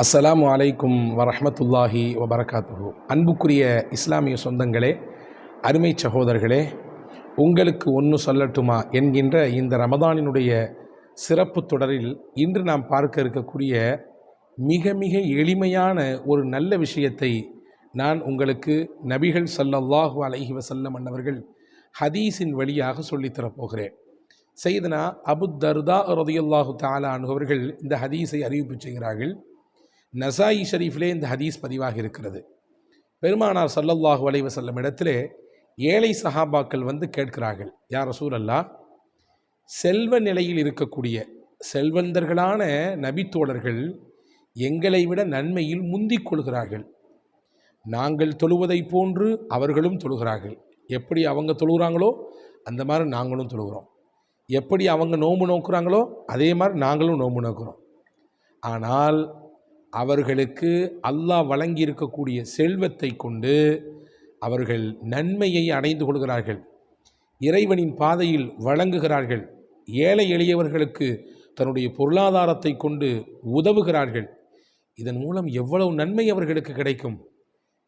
அஸ்ஸலாமு அலைக்கும் வரஹ்மத்துல்லாஹி வபரகாத்துஹு. அன்புக்குரிய இஸ்லாமிய சொந்தங்களே, அருமை சகோதரர்களே, உங்களுக்கு ஒன்று சொல்லட்டுமா என்கின்ற இந்த ரமதானினுடைய சிறப்பு தொடரில் இன்று நாம் பார்க்க இருக்கக்கூடிய மிக மிக எளிமையான ஒரு நல்ல விஷயத்தை நான் உங்களுக்கு நபிகள் ஸல்லல்லாஹு அலைஹி வஸல்லம் அன்னவர்கள் ஹதீஸின் வழியாக சொல்லித்தரப்போகிறேன். சையதுனா அபு தர்தா ரலியல்லாஹு தஆலா அன்ஹு அவர்கள் இந்த ஹதீஸை அறிவிப்பு செய்கிறார்கள். நசாயி ஷரீஃபிலே இந்த ஹதீஸ் பதிவாக இருக்கிறது. பெருமானார் ஸல்லல்லாஹு அலைஹி வஸல்லம் இடத்திலே ஏழை சஹாபாக்கள் வந்து கேட்கிறார்கள், யா ரசூலல்லாஹ், செல்வ நிலையில் இருக்கக்கூடிய செல்வந்தர்களான நபித்தோழர்கள் எங்களை விட நன்மையில் முந்திக் கொள்கிறார்கள். நாங்கள் தொழுவதை போன்று அவர்களும் தொழுகிறார்கள். எப்படி அவங்க தொழுகிறாங்களோ அந்த மாதிரி நாங்களும் தொழுகிறோம். எப்படி அவங்க நோன்பு நோக்குறாங்களோ அதே மாதிரி நாங்களும் நோன்பு நோக்குறோம். ஆனால் அவர்களுக்கு அல்லாஹ் வழங்கி இருக்கக்கூடிய செல்வத்தை கொண்டு அவர்கள் நன்மையை அடைந்து கொள்கிறார்கள், இறைவனின் பாதையில் வழங்குகிறார்கள், ஏழை எளியவர்களுக்கு தன்னுடைய பொருளாதாரத்தை கொண்டு உதவுகிறார்கள். இதன் மூலம் எவ்வளவு நன்மை அவர்களுக்கு கிடைக்கும்.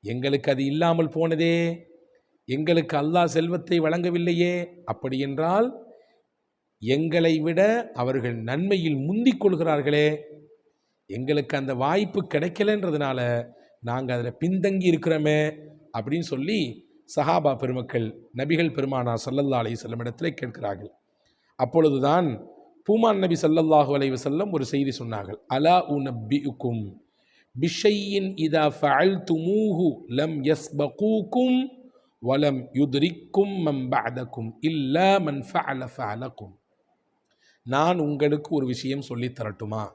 எங்களுக்கு அது இல்லாமல் போனதே, எங்களுக்கு அல்லாஹ் செல்வத்தை வழங்கவில்லையே. அப்படி என்றால் எங்களை விட அவர்கள் நன்மையில் முந்திக் கொள்கிறார்களே, எங்களுக்கு அந்த வாய்ப்பு கிடைக்கலன்றதுனால நாங்கள் அதில் பின்தங்கி இருக்கிறோமே அப்படின்னு சொல்லி சஹாபா பெருமக்கள் நபிகள் பெருமானார் ஸல்லல்லாஹு அலைஹி வஸல்லம் இடத்திலே கேட்கிறார்கள். அப்பொழுதுதான் பூமான் நபி ஸல்லல்லாஹு அலைஹி வஸல்லம் ஒரு செய்தி சொன்னார்கள். அலா உனப்பிஉக்கும் பிஷையின் இதா ஃபஅல்துமூஹு லம் யஸ்பகூக்கும் வலம் யுத்ரிக்கும் மன் பஅதக்கும் இல்லா மன் ஃபஅல ஃபஅலக்கும். நான் உங்களுக்கு ஒரு விஷயம் சொல்லித் தரட்டுமா?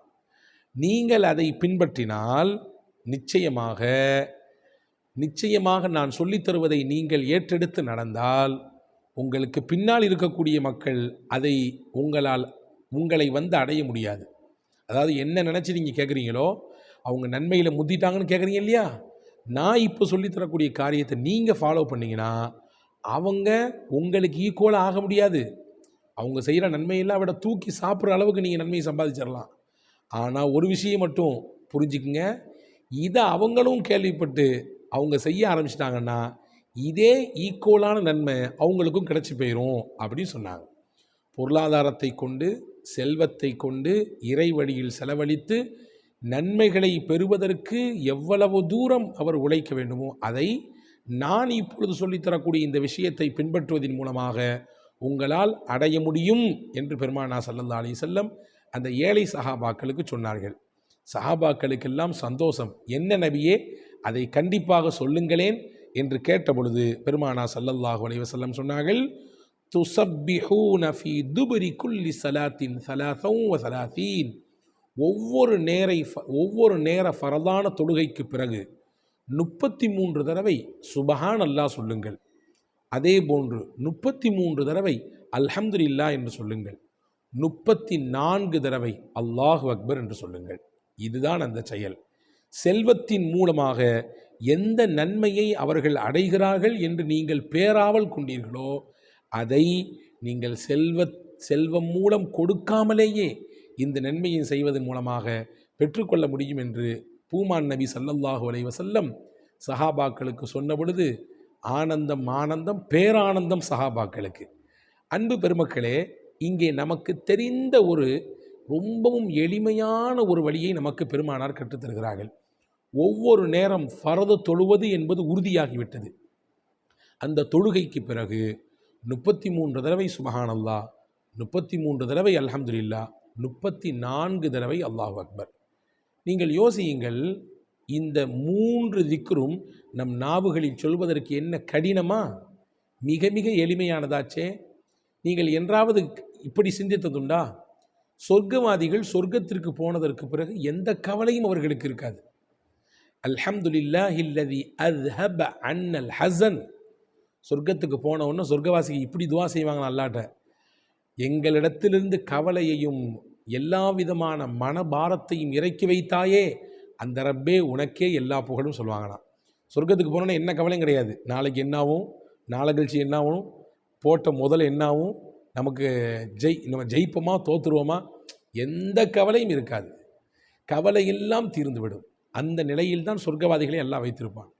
நீங்கள் அதை பின்பற்றினால் நிச்சயமாக நான் சொல்லித் தருவதை நீங்கள் ஏற்றெடுத்து நடந்தால் உங்களுக்கு பின்னால் இருக்கக்கூடிய மக்கள் அதை உங்களை வந்து அடைய முடியாது. அதாவது என்ன நினச்சி நீங்கள் கேட்குறீங்களோ, அவங்க நன்மையில் முந்திட்டாங்கன்னு கேட்குறீங்க இல்லையா, நான் இப்போ சொல்லித்தரக்கூடிய காரியத்தை நீங்கள் ஃபாலோ பண்ணிங்கன்னா அவங்க உங்களுக்கு ஈக்குவலாக ஆக முடியாது. அவங்க செய்கிற நன்மையெல்லாம் விட தூக்கி சாப்பிட்ற அளவுக்கு நீங்கள் நன்மையை சம்பாதிச்சிடலாம். ஆனால் ஒரு விஷயம் மட்டும் புரிஞ்சுக்குங்க, இதை அவங்களும் கேள்விப்பட்டு அவங்க செய்ய ஆரம்பிச்சிட்டாங்கன்னா இதே ஈக்குவலான நன்மை அவங்களுக்கும் கிடச்சி போயிடும் அப்படின்னு சொன்னாங்க. பொருளாதாரத்தை கொண்டு செல்வத்தை கொண்டு இறை வழியில் செலவழித்து நன்மைகளை பெறுவதற்கு எவ்வளவு தூரம் அவர் உழைக்க வேண்டுமோ அதை நான் இப்பொழுது சொல்லித்தரக்கூடிய இந்த விஷயத்தை பின்பற்றுவதன் மூலமாக உங்களால் அடைய முடியும் என்று பெருமானார் ஸல்லல்லாஹு அலைஹி வஸல்லம் அந்த ஏழை சஹாபாக்களுக்கு சொன்னார்கள். சஹாபாக்களுக்கெல்லாம் சந்தோஷம். என்ன நபியே, அதை கண்டிப்பாக சொல்லுங்களேன் என்று கேட்டபொழுது பெருமானார் ஸல்லல்லாஹு அலைஹி வஸல்லம் சொன்னார்கள், துஸப்பிஹூன ஃபீ துபுரி குல்லி ஸலாத்தின் ஸலாஸன் வ ஸலாஸீன். ஒவ்வொரு நேர ஃபரதான தொழுகைக்கு பிறகு 33 தடவை சுபஹான் அல்லாஹ் சொல்லுங்கள். அதே போன்று 33 தடவை அல்ஹம்துலில்லாஹ் என்று சொல்லுங்கள். 34 தடவை அல்லாஹு அக்பர் என்று சொல்லுங்கள். இதுதான் அந்த செயல். செல்வத்தின் மூலமாக எந்த நன்மையை அவர்கள் அடைகிறார்கள் என்று நீங்கள் பேராவல் கொண்டீர்களோ அதை நீங்கள் செல்வம் மூலம் கொடுக்காமலேயே இந்த நன்மையை செய்வதன் மூலமாக பெற்றுக்கொள்ள முடியும் என்று பூமான் நபி ஸல்லல்லாஹு அலைஹி வஸல்லம் சஹாபாக்களுக்கு சொன்ன பொழுது ஆனந்தம் பேரானந்தம் சஹாபாக்களுக்கு. அன்பு பெருமக்களே, இங்கே நமக்கு தெரிந்த ஒரு ரொம்பவும் எளிமையான ஒரு வழியை நமக்கு பெருமானார் கற்றுத்தருகிறார்கள். ஒவ்வொரு நேரம் ஃபரது தொழுவது என்பது உறுதியாகிவிட்டது. அந்த தொழுகைக்கு பிறகு 33 தடவை சுப்ஹானல்லாஹ், 33 தடவை அல்ஹம்துலில்லாஹ், 34 தடவை அல்லாஹு அக்பர். நீங்கள் யோசியுங்கள், இந்த 3 திக்ரும் நம் நாவுகளில் சொல்வதற்கு என்ன கடினமா? மிக மிக எளிமையானதாச்சே. நீங்கள் என்றாவது இப்படி சிந்தித்ததுண்டா? சொர்க்கவாதிகள் சொர்க்கத்திற்கு போனதற்கு பிறகு எந்த கவலையும் அவர்களுக்கு இருக்காது. அல்ஹம்துலில்லாஹில்லதி அஸ்ஹப அன்னல் ஹஸன். சொர்க்கத்துக்கு போனவுடனே சொர்க்கவாசிக்கு இப்படி துவா செய்வாங்க அல்லாஹ்ட்ட, எங்களிடத்திலிருந்து கவலையையும் எல்லா விதமான மனபாரத்தையும் இறக்கி வைத்தாயே, அந்த ரப்பே உனக்கே எல்லா புகழும் சொல்லுவாங்களாம். சொர்க்கத்துக்கு போனோன்னா என்ன கவலையும் கிடையாது. நாளைக்கு என்னாகும், நாளை கழிச்சு என்னாகும், போட்ட முதல்ல என்னாகும், நமக்கு நம்ம ஜெயிப்போமா தோற்றுருவோமா, எந்த கவலையும் இருக்காது. கவலையெல்லாம் தீர்ந்துவிடும். அந்த நிலையில்தான் சொர்க்கவாதிகளை எல்லாம் வைத்திருப்பான்.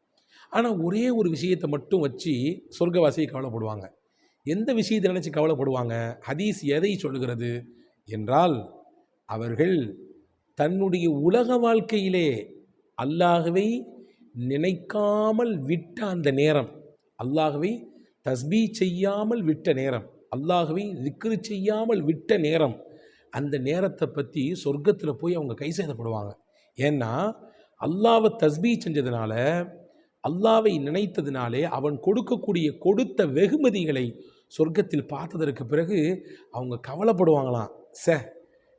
ஆனால் ஒரே ஒரு விஷயத்தை மட்டும் வச்சு சொர்க்கவாசியை கவலைப்படுவாங்க. எந்த விஷயத்தை நினச்சி கவலைப்படுவாங்க? ஹதீஸ் எதை சொல்கிறது என்றால், அவர்கள் தன்னுடைய உலக வாழ்க்கையிலே அல்லாஹ்வை நினைக்காமல் விட்ட அந்த நேரம், அல்லாஹ்வை தஸ்பீ செய்யாமல் விட்ட நேரம், அல்லாஹ்வை திக்ரு செய்யாமல் விட்ட நேரம், அந்த நேரத்தை பற்றி சொர்க்கத்தில் போய் அவங்க கை செய்தப்படுவாங்க. ஏன்னா அல்லாஹ்வை தஸ்பீ செஞ்சதுனால, அல்லாஹ்வை நினைத்ததினாலே அவன் கொடுத்த வெகுமதிகளை சொர்க்கத்தில் பார்த்ததற்கு பிறகு அவங்க கவலைப்படுவாங்களாம்.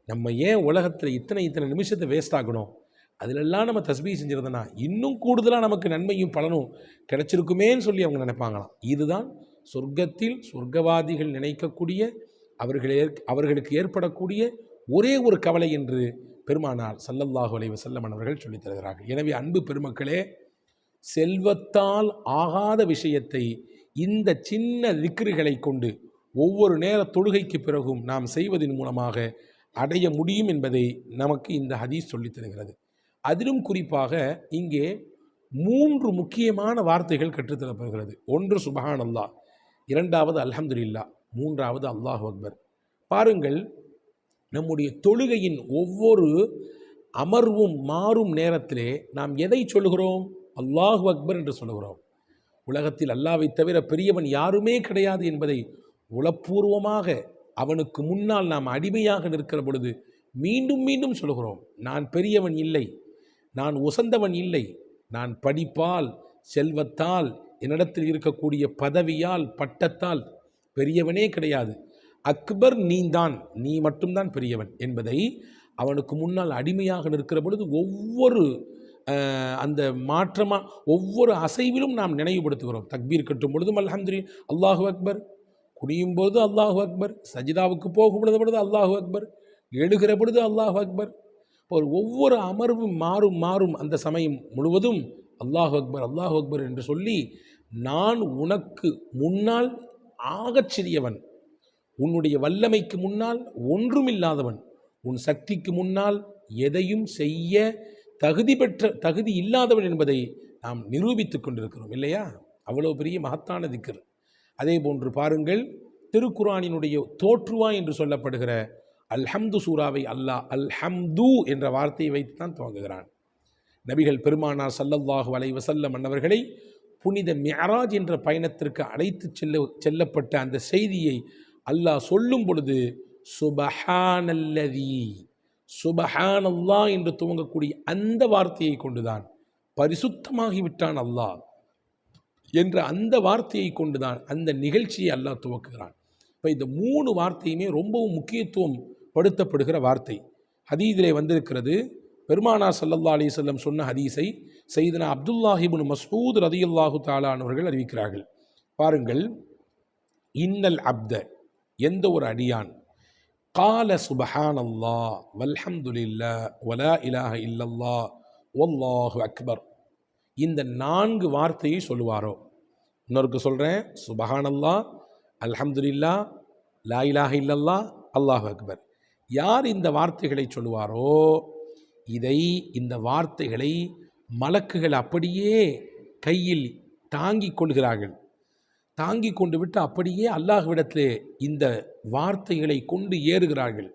நம்ம ஏன் உலகத்தில் இத்தனை நிமிஷத்தை வேஸ்ட் ஆகணும், அதிலெல்லாம் நம்ம தஸ்பீ செஞ்சிருந்தோன்னா இன்னும் கூடுதலாக நமக்கு நன்மையும் பலனும் கிடைச்சிருக்குமேன்னு சொல்லி அவங்க நினைப்பாங்களாம். இதுதான் சொர்க்கத்தில் சொர்க்கவாதிகள் நினைக்கக்கூடிய அவர்களுக்கு ஏற்படக்கூடிய ஒரே ஒரு கவலை என்று பெருமானார் ஸல்லல்லாஹு அலைஹி வஸல்லம் அவர்கள் சொல்லித் தருகிறார்கள். எனவே அன்பு பெருமக்களே, செல்வத்தால் ஆகாத விஷயத்தை இந்த சின்ன திக்ருகளை கொண்டு ஒவ்வொரு நேர தொழுகைக்கு பிறகும் நாம் செய்வதன் மூலமாக அடைய முடியும் என்பதை நமக்கு இந்த ஹதீஸ் சொல்லித் தருகிறது. அதிலும் குறிப்பாக இங்கே 3 முக்கியமான வார்த்தைகள் கற்றுத்தரப்படுகிறது. ஒன்று சுப்ஹானல்லாஹ், இரண்டாவது அல்ஹம்துலில்லாஹ், மூன்றாவது அல்லாஹு அக்பர். பாருங்கள், நம்முடைய தொழுகையின் ஒவ்வொரு அமர்வும் மாறும் நேரத்திலே நாம் எதை சொல்கிறோம்? அல்லாஹு அக்பர் என்று சொல்கிறோம். உலகத்தில் அல்லாஹ்வை தவிர பெரியவன் யாருமே கிடையாது என்பதை உளப்பூர்வமாக அவனுக்கு முன்னால் நாம் அடிமையாக நிற்கிற பொழுது மீண்டும் மீண்டும் சொல்கிறோம். நான் பெரியவன் இல்லை, நான் உசந்தவன் இல்லை, நான் படிப்பால், செல்வத்தால், என்னிடத்தில் இருக்கக்கூடிய பதவியால், பட்டத்தால் பெரியவனே கிடையாது. அக்பர் நீ மட்டும்தான் பெரியவன் என்பதை அவனுக்கு முன்னால் அடிமையாக நிற்கிற பொழுது ஒவ்வொரு அசைவிலும் நாம் நினைவுபடுத்துகிறோம். தக்பீர் கட்டும் பொழுதும் அல்ஹம்துலில்லாஹ், அல்லாஹு அக்பர், குனியும் போது அல்லாஹு அக்பர், சஜிதாவுக்கு போகும் பொழுது அல்லாஹு அக்பர், எழுகிற பொழுது அல்லாஹு அக்பர். ஒவ்வொரு அமர்வும் மாறும் அந்த சமயம் முழுவதும் அல்லாஹு அக்பர் அல்லாஹு அக்பர் என்று சொல்லி, நான் உனக்கு முன்னால் ஆகச் சிறியவன், உன்னுடைய வல்லமைக்கு முன்னால் ஒன்றுமில்லாதவன், உன் சக்திக்கு முன்னால் எதையும் செய்ய தகுதி இல்லாதவன் என்பதை நாம் நிரூபித்து கொண்டிருக்கிறோம் இல்லையா? அவ்வளோ பெரிய மகத்தான திக்ர். அதே போன்று பாருங்கள், திருக்குர்ஆனினுடைய தோற்றுவா என்று சொல்லப்படுகிற அல்ஹம்து சூராவை அல்லாஹ் அல்ஹம்து என்ற வார்த்தையை வைத்துத்தான் துவங்குகிறான். நபிகள் பெருமானார் ஸல்லல்லாஹு அலைஹி வஸல்லம் அன்னவர்களை புனித மிஅராஜ் என்ற பயணத்திற்கு அழைத்து செல்லப்பட்ட அந்த செய்தியை அல்லாஹ் சொல்லும் பொழுது சுபஹானல்லதி, சுபஹானல்லாஹ் என்று துவங்கக்கூடிய அந்த வார்த்தையை கொண்டுதான் பரிசுத்தமாகிவிட்டான் அல்லாஹ் என்ற அந்த வார்த்தையை கொண்டுதான் அந்த நிகழ்ச்சியை அல்லாஹ் துவக்குகிறான். இப்போ இந்த 3 வார்த்தையுமே ரொம்பவும் முக்கியத்துவம் படுத்தப்படுகிற வார்த்தை. ஹதீஸிலே வந்திருக்கிறது. பெருமானார் ஸல்லல்லாஹு அலைஹி வஸல்லம் சொன்ன ஹதீஸை சையதுனா அப்துல்லாஹ் இப்னு மஸ்ஊத் ரலியல்லாஹு தஆலா அவர்கள் அறிவிக்கிறார்கள். பாருங்கள், இன்னல் அப்த, எந்த ஒரு அடியான், கால சுபஹானல்லாஹ் வல்ஹம்துலில்லாஹ் வலா இலாஹ இல்லல்லாஹ் வல்லாஹு அக்பர், இந்த 4 வார்த்தையை சொல்லுவாரோ, இன்னொருக்கு சொல்கிறேன், சுபஹானல்லாஹ், அல்ஹம்துலில்லாஹ், லா இலாஹ இல்லல்லாஹ், அல்லாஹு அக்பர், யார் இந்த வார்த்தைகளை சொல்லுவாரோ, இந்த வார்த்தைகளை மலக்குகள் அப்படியே கையில் தாங்கிக் கொள்கிறார்கள். தாங்கி கொண்டு விட்டு அப்படியே அல்லாஹ்விடத்திலே இந்த வார்த்தைகளை கொண்டு ஏறுகிறார்கள்.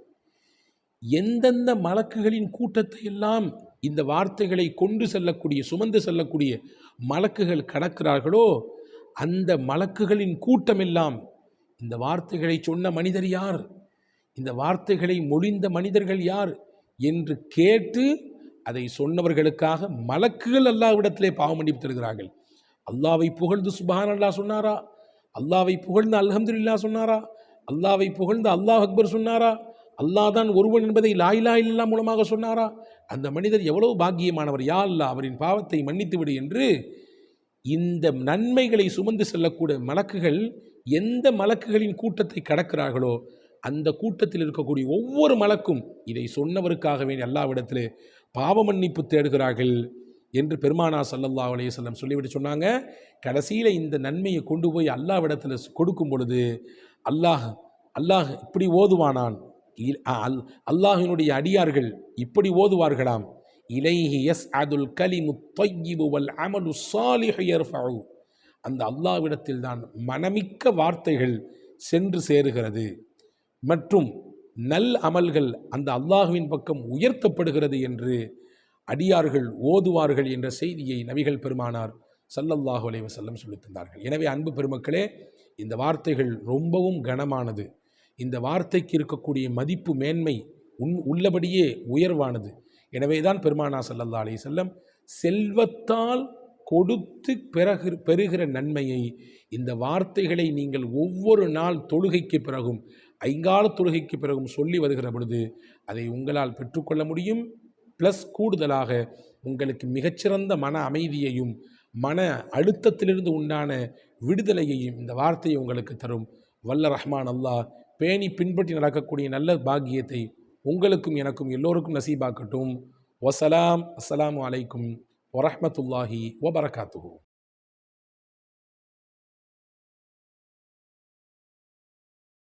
எந்தெந்த மலக்குகளின் கூட்டத்தை எல்லாம் இந்த வார்த்தைகளை கொண்டு செல்லக்கூடிய, சுமந்து செல்லக்கூடிய மலக்குகள் கடக்கிறார்களோ, அந்த மலக்குகளின் கூட்டமெல்லாம் இந்த வார்த்தைகளை சொன்ன மனிதர் யார், இந்த வார்த்தைகளை மொழிந்த மனிதர்கள் யார் என்று கேட்டு அதை சொன்னவர்களுக்காக மலக்குகள் அல்லாஹ்விடத்திலே பாவ மன்னிப்பு தருகிறார்கள். அல்லாவை புகழ்ந்து சுப்ஹானல்லாஹ் சொன்னாரா, அல்லாவை புகழ்ந்து அல்ஹம்துலில்லாஹ் சொன்னாரா, அல்லாவை புகழ்ந்து அல்லாஹ் அக்பர் சொன்னாரா, அல்லாஹ் தான் ஒருவன் என்பதை லா இலாஹ இல்லல்லாஹ் மூலமாக சொன்னாரா, அந்த மனிதர் எவ்வளவு பாக்கியமானவர், யா அல்லாஹ் அவரின் பாவத்தை மன்னித்து விடு என்று இந்த நன்மைகளை சுமந்து செல்லக்கூடிய மலக்குகள் எந்த மலக்குகளின் கூட்டத்தை கடக்கிறார்களோ, அந்த கூட்டத்தில் இருக்கக்கூடிய ஒவ்வொரு மலக்கும் இதை சொன்னவருக்காக வேண்டி அல்லாஹ்விடத்திலே பாவ மன்னிப்பு தேடுகிறார்கள் என்று பெருமானார் ஸல்லல்லாஹு அலைஹி வஸல்லம் சொல்லிவிட்டு சொன்னாங்க. கடைசியில் இந்த நன்மையை கொண்டு போய் அல்லாஹ்விடத்தில் கொடுக்கும் பொழுது அல்லாஹ் இப்படி ஓதுவானான், அல்லாஹினுடைய அடியார்கள் இப்படி ஓதுவார்களாம், இலைஹி யஸ்அதுல் கலிமு த்வய்யிபு வல் அமலு ஸாலிஹு யர்ஃபஉ. அந்த அல்லாஹ்விடத்தில் தான் மனமிக்க வார்த்தைகள் சென்று சேருகிறது மற்றும் நல் அமல்கள் அந்த அல்லாஹுவின் பக்கம் உயர்த்தப்படுகிறது என்று அடியார்கள் ஓதுவார்கள் என்ற செய்தியை நபிகள் பெருமானார் ஸல்லல்லாஹு அலைஹி வஸல்லம் சொல்லித் தந்தார்கள். எனவே அன்பு பெருமக்களே, இந்த வார்த்தைகள் ரொம்பவும் கனமானது. இந்த வார்த்தைக்கு இருக்கக்கூடிய மதிப்பு மேன்மை உள்ளபடியே உயர்வானது. எனவே தான் பெருமானார் ஸல்லல்லாஹு அலைஹி வஸல்லம் செல்வத்தால் கொடுத்து பெறுகிற நன்மையை இந்த வார்த்தைகளை நீங்கள் ஒவ்வொரு நாள் தொழுகைக்கு பிறகும், ஐங்கால தொழுகைக்கு பிறகும் சொல்லி வருகிற பொழுது அதை உங்களால் பெற்றுக்கொள்ள முடியும். ப்ளஸ் கூடுதலாக உங்களுக்கு மிகச்சிறந்த மன அமைதியையும் மன அழுத்தத்திலிருந்து உண்டான விடுதலையையும் இந்த வார்த்தையை உங்களுக்கு தரும். வல்ல ரஹ்மான் அல்லாஹ் பேணி பின்பற்றி நடக்கக்கூடிய நல்ல பாக்கியத்தை உங்களுக்கும் எனக்கும் எல்லோருக்கும் நசீபாக்கட்டும். வசலாம். அஸ்ஸலாமு அலைக்கும் வரஹ்மத்துல்லாஹி வபரகாத்துஹு.